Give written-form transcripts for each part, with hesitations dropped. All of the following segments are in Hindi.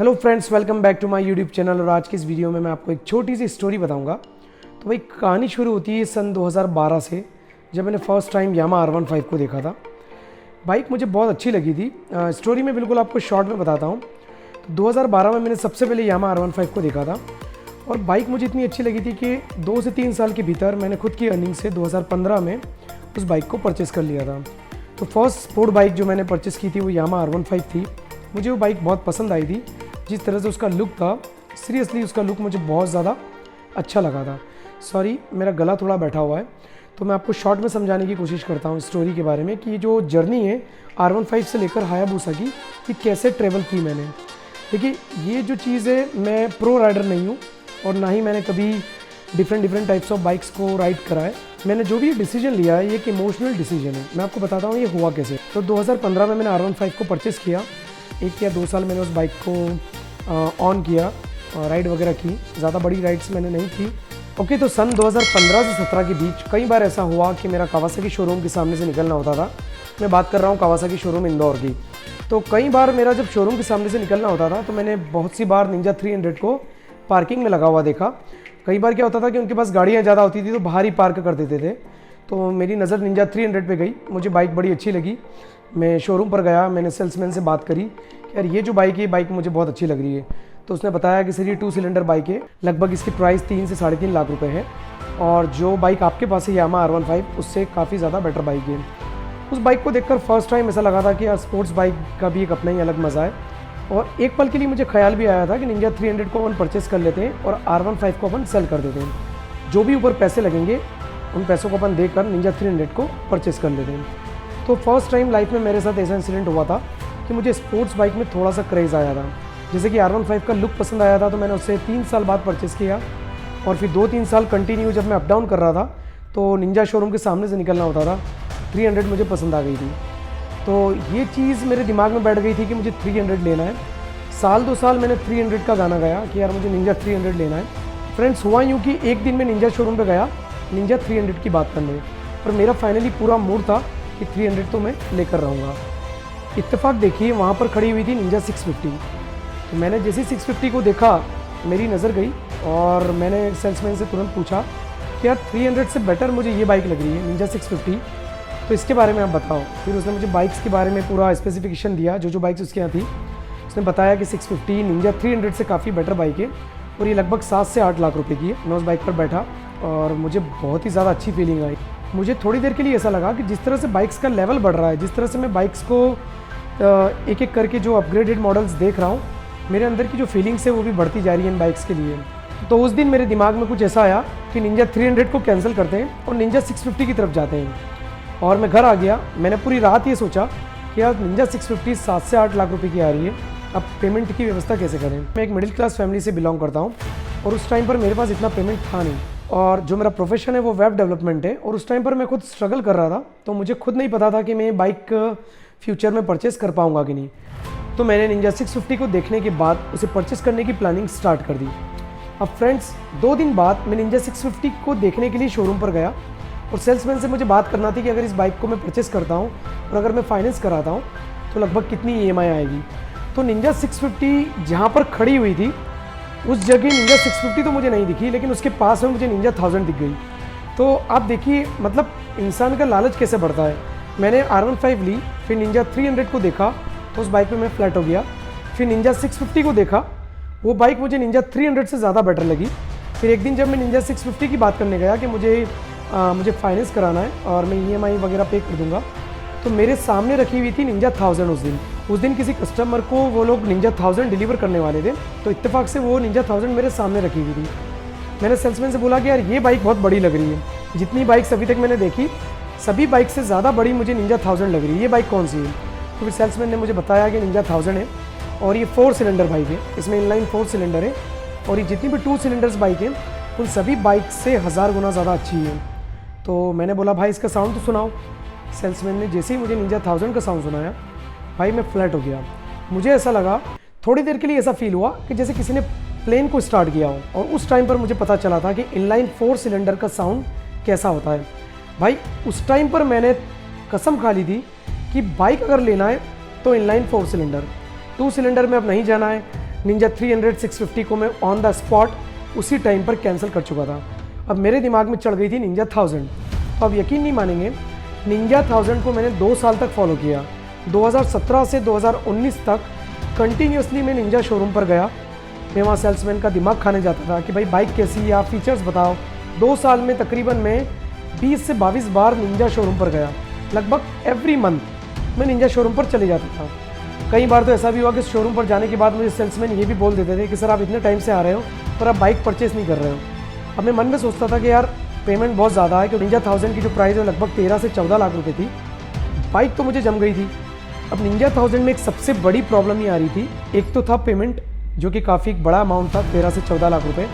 Hello friends, welcome back to my YouTube channel. और आज की इस वीडियो में मैं आपको एक छोटी सी स्टोरी बताऊंगा। तो भाई कहानी शुरू होती है सन 2012 से, जब मैंने फर्स्ट टाइम यामा R15 को देखा था। बाइक मुझे बहुत अच्छी लगी थी। स्टोरी में बिल्कुल आपको शॉर्ट में बताता हूँ। तो 2012 में मैंने सबसे पहले यामा R15 को देखा था और बाइक मुझे इतनी अच्छी लगी थी कि 2 से 3 साल के भीतर मैंने खुद की अर्निंग से 2015 में उस बाइक को परचेज़ कर लिया था। तो फर्स्ट स्पोर्ट बाइक जो मैंने परचेज़ की थी वो यामा R15 थी। मुझे वो बाइक बहुत पसंद आई थी। जिस तरह से उसका लुक था, सीरियसली उसका लुक मुझे बहुत ज़्यादा अच्छा लगा था। सॉरी, मेरा गला थोड़ा बैठा हुआ है, तो मैं आपको शॉर्ट में समझाने की कोशिश करता हूँ स्टोरी के बारे में कि ये जो जर्नी है R15 से लेकर हायाबुसा की, कि कैसे ट्रैवल की मैंने। देखिए, ये जो चीज़ है, मैं प्रो राइडर नहीं हूँ और ना ही मैंने कभी डिफरेंट टाइप्स ऑफ बाइक्स को राइड करा है। मैंने जो भी डिसीजन लिया है ये एक इमोशनल डिसीजन है। मैं आपको बताता हूँ ये हुआ कैसे। तो 2015 में मैंने R15 को परचेज़ किया। 1 या 2 साल मैंने उस बाइक को ऑन किया, राइड वगैरह की। ज़्यादा बड़ी राइड्स मैंने नहीं की। ओके, तो सन 2015 से 17 के बीच कई बार ऐसा हुआ कि मेरा कावासाकी शोरूम के सामने से निकलना होता था। मैं बात कर रहा हूँ कावासाकी शोरूम इंदौर की। तो कई बार मेरा जब शोरूम के सामने से निकलना होता था तो मैंने बहुत सी बार निंजा 300 को पार्किंग में लगा हुआ देखा। कई बार क्या होता था कि उनके पास गाड़ियाँ ज़्यादा होती थी तो बाहर ही पार्क कर देते थे। तो मेरी नज़र निंजा 300 पे गई। मुझे बाइक बड़ी अच्छी लगी। मैं शोरूम पर गया, मैंने सेल्समैन से बात करी कि यार ये जो बाइक है, बाइक मुझे बहुत अच्छी लग रही है। तो उसने बताया कि सर ये 2 सिलेंडर बाइक है, लगभग इसकी प्राइस 3 से 3.5 लाख रुपए है और जो बाइक आपके पास है यामा R15 उससे काफ़ी ज़्यादा बेटर बाइक है। उस बाइक को देखकर फर्स्ट टाइम ऐसा लगा था कि यार स्पोर्ट्स बाइक का भी एक अपना ही अलग मज़ा है। और एक पल के लिए मुझे ख्याल भी आया था कि निंजा 300 को अपन परचेस कर लेते हैं और R15 को अपन सेल कर देते हैं। जो भी ऊपर पैसे लगेंगे उन पैसों को अपन देकर निंजा 300 को परचेस कर लेते हैं। तो फर्स्ट टाइम लाइफ में मेरे साथ ऐसा इंसिडेंट हुआ था कि मुझे स्पोर्ट्स बाइक में थोड़ा सा क्रेज़ आया था। जैसे कि R15 का लुक पसंद आया था तो मैंने उससे 3 साल बाद परचेस किया और फिर 2-3 साल कंटिन्यू जब मैं अप डाउन कर रहा था तो निंजा शोरूम के सामने से निकलना होता था। 300 मुझे पसंद आ गई थी। तो ये चीज़ मेरे दिमाग में बैठ गई थी कि मुझे 300 लेना है। साल 2 साल मैंने 300 का गाना गाया कि यार मुझे निंजा 300 लेना है। फ्रेंड्स, हुआ यूँ कि एक दिन मैं निंजा शोरूम पे गया निंजा 300 की बात करने, और मेरा फाइनली पूरा मूड था कि 300 तो मैं लेकर रहूँगा। इत्तेफाक देखिए, वहाँ पर खड़ी हुई थी निंजा 650। तो मैंने जैसे 650 को देखा मेरी नज़र गई और मैंने सेल्समैन से तुरंत पूछा कि यार 300 से बेटर मुझे ये बाइक लग रही है निंजा 650, तो इसके बारे में आप बताओ। फिर उसने मुझे बाइक्स के बारे में पूरा स्पेसिफिकेशन दिया, जो बाइक्स उसके यहाँ थी। उसने बताया कि 650 निंजा 300 से काफ़ी बेटर बाइक है और ये लगभग 7 से 8 लाख रुपए की है। मैं उस बाइक पर बैठा और मुझे बहुत ही ज़्यादा अच्छी फीलिंग आई। मुझे थोड़ी देर के लिए ऐसा लगा कि जिस तरह से बाइक्स का लेवल बढ़ रहा है, जिस तरह से मैं बाइक्स को एक एक करके जो अपग्रेडेड मॉडल्स देख रहा हूँ, मेरे अंदर की जो फीलिंग्स है वो भी बढ़ती जा रही है इन बाइक्स के लिए। तो उस दिन मेरे दिमाग में कुछ ऐसा आया कि निंजा 300 को कैंसिल करते हैं और निंजा 650 की तरफ जाते हैं। और मैं घर आ गया। मैंने पूरी रात ये सोचा कि यार निंजा 650 7 से 8 लाख रुपए की आ रही है, अब पेमेंट की व्यवस्था कैसे करें। मैं एक मिडिल क्लास फैमिली से बिलोंग करता हूँ और उस टाइम पर मेरे पास इतना पेमेंट था नहीं, और जो मेरा प्रोफेशन है वो वेब डेवलपमेंट है और उस टाइम पर मैं खुद स्ट्रगल कर रहा था। तो मुझे खुद नहीं पता था कि मैं बाइक फ्यूचर में परचेस कर पाऊँगा कि नहीं। तो मैंने निंजा 650 को देखने के बाद उसे परचेस करने की प्लानिंग स्टार्ट कर दी। अब फ्रेंड्स, 2 दिन बाद मैं निंजा 650 को देखने के लिए शोरूम पर गया और सेल्समैन से मुझे बात करना थी कि अगर इस बाइक को मैं परचेस करता हूँ और अगर मैं फाइनेंस कराता हूँ तो लगभग कितनी EMI आएगी। तो निंजा 650 जहाँ पर खड़ी हुई थी उस जगह निंजा 650 तो मुझे नहीं दिखी, लेकिन उसके पास में मुझे निंजा 1000 दिख गई। तो आप देखिए, मतलब इंसान का लालच कैसे बढ़ता है। मैंने R15 ली, फिर निंजा 300 को देखा तो उस बाइक पे मैं फ्लैट हो गया। फिर निंजा 650 को देखा, वो बाइक मुझे निंजा 300 से ज़्यादा बेटर लगी। फिर एक दिन जब मैं निंजा 650 की बात करने गया कि मुझे फाइनेंस कराना है और मैं EMI वगैरह पे कर दूंगा, तो मेरे सामने रखी हुई थी निंजा 1000 उस दिन किसी कस्टमर को वो लोग निंजा 1000 डिलीवर करने वाले थे। तो इत्तेफाक से वो निंजा 1000 मेरे सामने रखी हुई थी। मैंने सेल्समैन से बोला कि यार ये बाइक बहुत बड़ी लग रही है, जितनी बाइक्स अभी तक मैंने देखी सभी बाइक से ज़्यादा बड़ी मुझे निंजा 1000 लग रही है, ये बाइक कौन सी है। तो फिर सेल्समैन ने मुझे बताया कि निंजा 1000 है और ये 4 सिलेंडर बाइक है, इसमें इनलाइन 4 सिलेंडर है और ये जितनी भी 2 सिलेंडर्स बाइक हैं उन सभी बाइक से 1000 गुना ज़्यादा अच्छी है। तो मैंने बोला भाई इसका साउंड तो सुनाओ। सेल्समैन ने जैसे ही मुझे निंजा 1000 का साउंड सुनाया, भाई मैं फ्लैट हो गया। मुझे ऐसा लगा, थोड़ी देर के लिए ऐसा फील हुआ कि जैसे किसी ने प्लेन को स्टार्ट किया हो। और उस टाइम पर मुझे पता चला था कि इनलाइन 4 सिलेंडर का साउंड कैसा होता है। भाई उस टाइम पर मैंने कसम खा ली थी कि बाइक अगर लेना है तो इनलाइन 4 सिलेंडर, 2 सिलेंडर में अब नहीं जाना है। निंजा 300 650 को मैं ऑन द स्पॉट उसी टाइम पर कैंसिल कर चुका था। अब मेरे दिमाग में चढ़ गई थी निंजा 1000। तो अब यकीन नहीं मानेंगे, निंजा 1000 को मैंने 2 साल तक फॉलो किया। 2017 से 2019 तक कंटिन्यूसली मैं निंजा शोरूम पर गया। मैं वहाँ सेल्समैन का दिमाग खाने जाता था कि भाई बाइक कैसी है, आप फीचर्स बताओ। 2 साल में तकरीबन मैं 20 से 22 बार निंजा शोरूम पर गया। लगभग एवरी मंथ मैं निंजा शोरूम पर चले जाता था। कई बार तो ऐसा भी हुआ कि शोरूम पर जाने के बाद मुझे सेल्समैन ये भी बोल देते थे कि सर आप इतने टाइम से आ रहे हो पर आप बाइक परचेस नहीं कर रहे हो। अब मैं मन में सोचता था कि यार पेमेंट बहुत ज़्यादा है, क्योंकि निंजा 1000 की जो प्राइस है लगभग 13 से 14 लाख रुपए थी। बाइक तो मुझे जम गई थी। अब निंजा 1000 में एक सबसे बड़ी प्रॉब्लम ये आ रही थी, एक तो था पेमेंट जो कि काफ़ी बड़ा अमाउंट था, 13 से 14 लाख रुपए।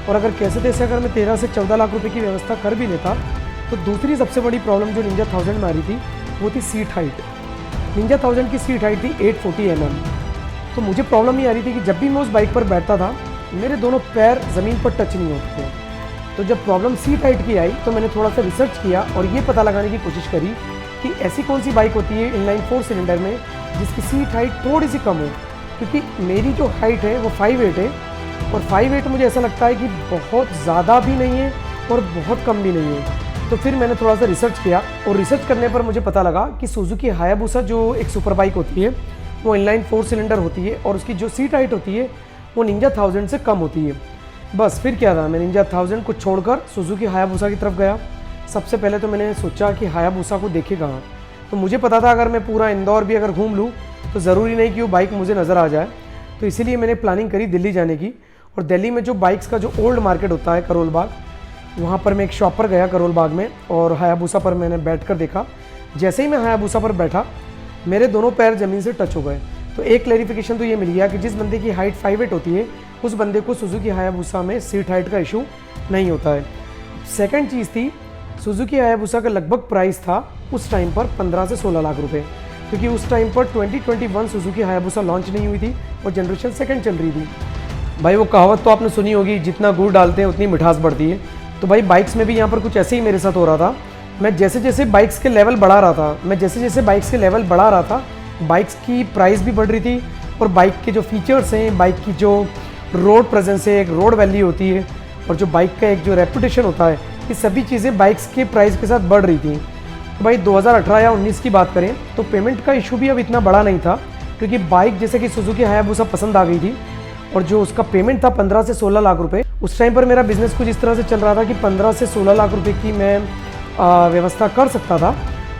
और अगर कैसे तैसे अगर मैं 13 से 14 लाख रुपए की व्यवस्था कर भी लेता तो दूसरी सबसे बड़ी प्रॉब्लम जो निंजा 1000 में आ रही थी वो थी सीट हाइट। निंजा 1000 की सीट हाइट थी 840 mm। तो मुझे प्रॉब्लम ये आ रही थी कि जब भी मैं उस बाइक पर बैठता था मेरे दोनों पैर ज़मीन पर टच नहीं होते थे। तो जब प्रॉब्लम सीट हाइट की आई तो मैंने थोड़ा सा रिसर्च किया और ये पता लगाने की कोशिश करी कि ऐसी कौन सी बाइक होती है इनलाइन 4 सिलेंडर में जिसकी सीट हाइट थोड़ी सी कम हो, क्योंकि मेरी जो हाइट है वो 5'8" है और 5'8" मुझे ऐसा लगता है कि बहुत ज़्यादा भी नहीं है और बहुत कम भी नहीं है। तो फिर मैंने थोड़ा सा रिसर्च किया और रिसर्च करने पर मुझे पता लगा कि सुजुकी हायाबुसा जो एक सुपर बाइक होती है वो इनलाइन 4 सिलेंडर होती है और उसकी जो सीट हाइट होती है वो निंजा 1000 से कम होती है। बस फिर क्या था, मैं निंजा 1000 को छोड़कर सुजुकी हायाबुसा की तरफ गया। सबसे पहले तो मैंने सोचा कि हायाबुसा को देखे कहाँ। तो मुझे पता था अगर मैं पूरा इंदौर भी अगर घूम लूँ तो ज़रूरी नहीं कि वो बाइक मुझे नज़र आ जाए। तो इसीलिए मैंने प्लानिंग करी दिल्ली जाने की। और दिल्ली में जो बाइक्स का जो ओल्ड मार्केट होता है करोल बाग, वहाँ पर मैं एक शॉप पर गया करोल बाग में और हायाबुसा पर मैंने बैठकर देखा। जैसे ही मैं हायाबुसा पर बैठा मेरे दोनों पैर ज़मीन से टच हो गए। तो एक क्लैरिफिकेशन तो ये मिल गया कि जिस बंदे की हाइट 5'8" होती है उस बंदे को सुजुकी हायाबुसा में सीट हाइट का इशू नहीं होता है। सेकंड चीज़ थी, सुजुकी हायाबुसा का लगभग प्राइस था उस टाइम पर 15 से 16 लाख रुपए, क्योंकि उस टाइम पर 2021 सुजुकी हायाबुसा लॉन्च नहीं हुई थी और जनरेशन सेकंड चल रही थी। भाई वो कहावत तो आपने सुनी होगी, जितना गुड़ डालते हैं उतनी मिठास बढ़ती है। तो भाई बाइक्स में भी यहाँ पर कुछ ऐसे ही मेरे साथ हो रहा था। मैं जैसे जैसे बाइक्स के लेवल बढ़ा रहा था बाइक्स की प्राइस भी बढ़ रही थी और बाइक के जो फीचर्स हैं, बाइक की जो रोड प्रेजेंस है, एक रोड वैल्यू होती है और जो बाइक का एक जो रेपुटेशन होता है, ये सभी चीज़ें बाइक्स के प्राइस के साथ बढ़ रही थी। तो भाई 2018 या 19 की बात करें तो पेमेंट का इशू भी अब इतना बड़ा नहीं था, क्योंकि बाइक जैसे कि सुजुकी हायाबुसा पसंद आ गई थी और जो उसका पेमेंट था 15 से 16 लाख रुपए। उस टाइम पर मेरा बिजनेस कुछ इस तरह से चल रहा था कि 15 से 16 लाख रुपए की मैं व्यवस्था कर सकता था।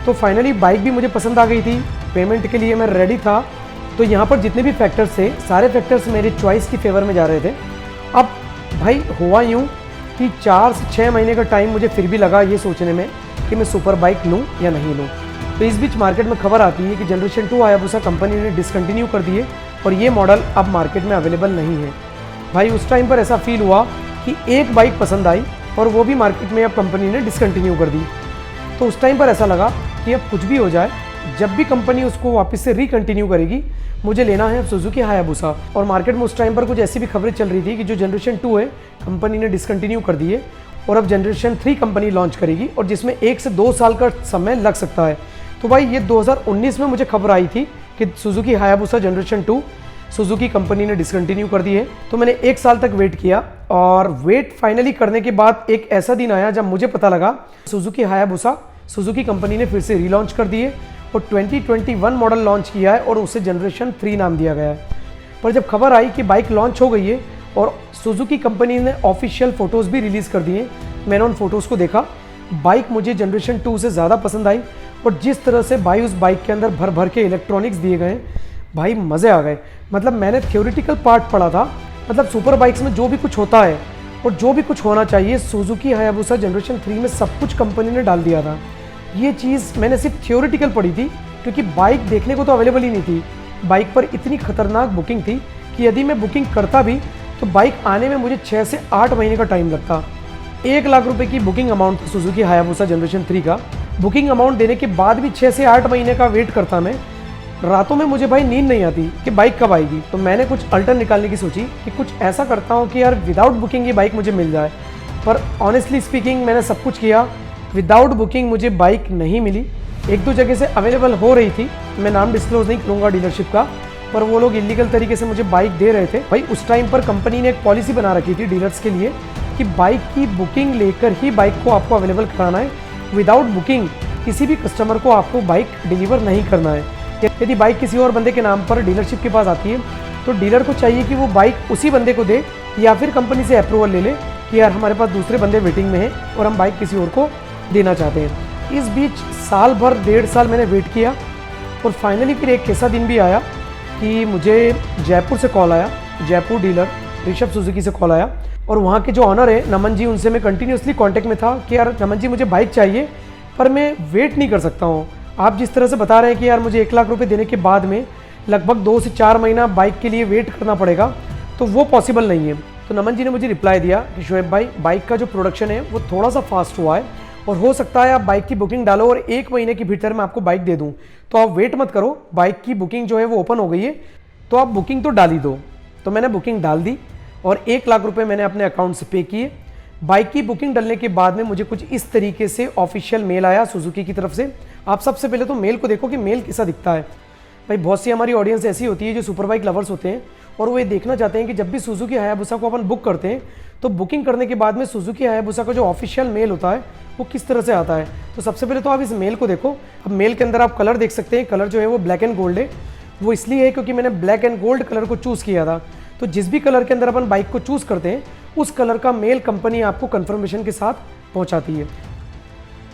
तो फाइनली बाइक भी मुझे पसंद आ गई थी, पेमेंट के लिए मैं रेडी था। तो यहाँ पर जितने भी फैक्टर्स थे सारे फैक्टर्स मेरे चॉइस की फेवर में जा रहे थे। अब भाई हुआ यूँ कि 4 से 6 महीने का टाइम मुझे फिर भी लगा ये सोचने में कि मैं सुपर बाइक लूँ या नहीं लूँ। तो इस बीच मार्केट में खबर आती है कि जनरेशन 2 हायाबुसा कंपनी ने डिसकंटिन्यू कर दिए और ये मॉडल अब मार्केट में अवेलेबल नहीं है। भाई उस टाइम पर ऐसा फील हुआ कि एक बाइक पसंद आई और वो भी मार्केट में अब कंपनी ने डिसकंटिन्यू कर दी। तो उस टाइम पर ऐसा लगा कि अब कुछ भी हो जाए, जब भी कंपनी उसको वापस से रिकंटिन्यू करेगी मुझे लेना है अब सुजुकी हायाबुसा। और मार्केट में उस टाइम पर कुछ ऐसी भी खबरें चल रही थी कि जो जनरेशन 2 है कंपनी ने डिसकंटिन्यू कर दी है और अब जनरेशन 3 कंपनी लॉन्च करेगी और जिसमें 1 से 2 साल का समय लग सकता है। तो भाई ये 2019 में मुझे खबर आई थी कि Suzuki Hayabusa generation 2 Suzuki company ने डिसकंटिन्यू कर दी है। तो मैंने 1 साल तक वेट किया और वेट फाइनली करने के बाद एक ऐसा दिन आया जब मुझे पता लगा सुजुकी हायाबुसा सुजुकी कंपनी ने फिर से रीलॉन्च कर दिए और 2021 मॉडल लॉन्च किया है और उसे जनरेशन 3 नाम दिया गया है। पर जब खबर आई कि बाइक लॉन्च हो गई है और सुजुकी कंपनी ने ऑफिशियल फ़ोटोज़ भी रिलीज़ कर दिए, मैंने उन फोटोज़ को देखा। बाइक मुझे जनरेशन 2 से ज़्यादा पसंद आई और जिस तरह से भाई उस बाइक के अंदर भर भर के इलेक्ट्रॉनिक्स दिए गए, भाई मज़े आ गए। मतलब मैंने थ्योरेटिकल पार्ट पढ़ा था, मतलब सुपर बाइक्स में जो भी कुछ होता है और जो भी कुछ होना चाहिए सुजुकी हायाबुसा जनरेशन 3 में सब कुछ कंपनी ने डाल दिया था। ये चीज़ मैंने सिर्फ थ्योरेटिकल पढ़ी थी, क्योंकि बाइक देखने को तो अवेलेबल ही नहीं थी। बाइक पर इतनी खतरनाक बुकिंग थी कि यदि मैं बुकिंग करता भी तो बाइक आने में मुझे 6 से 8 महीने का टाइम लगता। 1 लाख रुपए की बुकिंग अमाउंट था सुजुकी हायाबुसा जनरेशन 3 का। बुकिंग अमाउंट देने के बाद भी 6 से 8 महीने का वेट करता मैं। रातों में मुझे भाई नींद नहीं आती कि बाइक कब आएगी। तो मैंने कुछ अल्टर निकालने की सोची कि कुछ ऐसा करता हूँ कि यार विदाउट बुकिंग ये बाइक मुझे मिल जाए। पर ऑनेस्टली स्पीकिंग मैंने सब कुछ किया, विदाउट बुकिंग मुझे बाइक नहीं मिली। 1-2 जगह से अवेलेबल हो रही थी, मैं नाम डिस्क्लोज नहीं करूँगा डीलरशिप का, पर वो लोग इलीगल तरीके से मुझे बाइक दे रहे थे। भाई उस टाइम पर कंपनी ने एक पॉलिसी बना रखी थी डीलर्स के लिए कि बाइक की बुकिंग लेकर ही बाइक को आपको अवेलेबल कराना है। विदाउट बुकिंग किसी भी कस्टमर को आपको बाइक डिलीवर नहीं करना है। यदि बाइक किसी और बंदे के नाम पर डीलरशिप के पास आती है तो डीलर को चाहिए कि वो बाइक उसी बंदे को दे या फिर कंपनी से अप्रूवल ले ले कि यार हमारे पास दूसरे बंदे वेटिंग में हैं और हम बाइक किसी और को देना चाहते हैं। इस बीच साल भर 1.5 साल मैंने वेट किया और फाइनली फिर एक ऐसा दिन भी आया कि मुझे जयपुर से कॉल आया, जयपुर डीलर ऋषभ सुजुकी से कॉल आया और वहाँ के जो ऑनर है नमन जी, उनसे मैं कंटिन्यूसली कांटेक्ट में था कि यार नमन जी मुझे बाइक चाहिए पर मैं वेट नहीं कर सकता हूँ। आप जिस तरह से बता रहे हैं कि यार मुझे 1 लाख रुपए देने के बाद में लगभग 2 से 4 महीना बाइक के लिए वेट करना पड़ेगा, तो वो पॉसिबल नहीं है। तो नमन जी ने मुझे रिप्लाई दिया कि शोएब भाई, बाइक का जो प्रोडक्शन है वो थोड़ा सा फास्ट हुआ है और हो सकता है आप बाइक की बुकिंग डालो और 1 महीने के भीतर मैं आपको बाइक दे दूं, तो आप वेट मत करो, बाइक की बुकिंग जो है वो ओपन हो गई है, तो आप बुकिंग तो डाल ही दो। तो मैंने बुकिंग डाल दी और 1 लाख रुपए मैंने अपने अकाउंट से पे किए। बाइक की बुकिंग डालने के बाद में मुझे कुछ इस तरीके से ऑफिशियल मेल आया सुजुकी की तरफ से। आप सबसे पहले तो मेल को देखो कि मेल कैसा दिखता है। भाई बहुत सी हमारी ऑडियंस ऐसी होती है जो सुपर बाइक लवर्स होते हैं और वो ये देखना चाहते हैं कि जब भी सुजुकी हायाबुसा को अपन बुक करते हैं तो बुकिंग करने के बाद में सुजुकी हायाबुसा का जो ऑफिशियल मेल होता है वो किस तरह से आता है। तो सबसे पहले तो आप इस मेल को देखो। अब मेल के अंदर आप कलर देख सकते हैं, कलर जो है वो ब्लैक एंड गोल्ड है। वो इसलिए है क्योंकि मैंने ब्लैक एंड गोल्ड कलर को चूज़ किया था। तो जिस भी कलर के अंदर अपन बाइक को चूज़ करते हैं उस कलर का मेल कंपनी आपको कंफर्मेशन के साथ पहुंचाती है।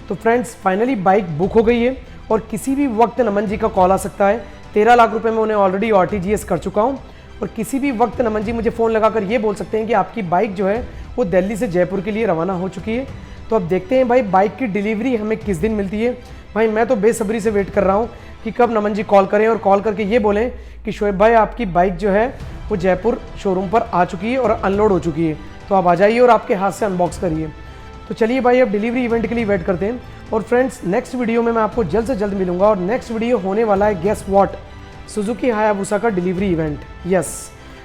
तो फ्रेंड्स फाइनली बाइक बुक हो गई है और किसी भी वक्त नमन जी का कॉल आ सकता है। 13 लाख रुपए में उन्हें ऑलरेडी RTGS कर चुका हूं और किसी भी वक्त नमन जी मुझे फ़ोन लगाकर ये बोल सकते हैं कि आपकी बाइक जो है वो दिल्ली से जयपुर के लिए रवाना हो चुकी है। तो अब देखते हैं भाई बाइक की डिलीवरी हमें किस दिन मिलती है। भाई मैं तो बेसब्री से वेट कर रहा हूँ कि कब नमन जी कॉल करें और कॉल करके ये बोलें कि शोएब भाई आपकी बाइक जो है वो जयपुर शोरूम पर आ चुकी है और अनलोड हो चुकी है, तो आप आ जाइए और आपके हाथ से अनबॉक्स करिए। तो चलिए भाई अब डिलीवरी इवेंट के लिए वेट करते हैं। और फ्रेंड्स नेक्स्ट वीडियो में मैं आपको जल्द से जल्द मिलूंगा और नेक्स्ट वीडियो होने वाला है गेस व्हाट, सुजुकी हायाबुसा का डिलीवरी इवेंट। यस,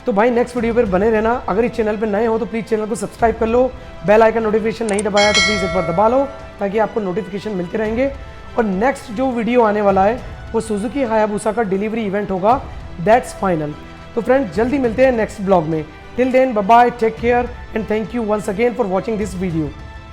तो भाई नेक्स्ट वीडियो पर बने रहना। अगर इस चैनल पर नए हो तो प्लीज़ चैनल को सब्सक्राइब कर लो, बेल आइकन नोटिफिकेशन नहीं दबाया तो प्लीज़ एक बार दबा लो ताकि आपको नोटिफिकेशन मिलते रहेंगे। और नेक्स्ट जो वीडियो आने वाला है वो सुजुकी हायाबुसा का डिलीवरी इवेंट होगा, दैट्स फाइनल। तो फ्रेंड्स जल्दी मिलते हैं नेक्स्ट ब्लॉग में। Till then bye bye, take care and thank you once again for watching this video.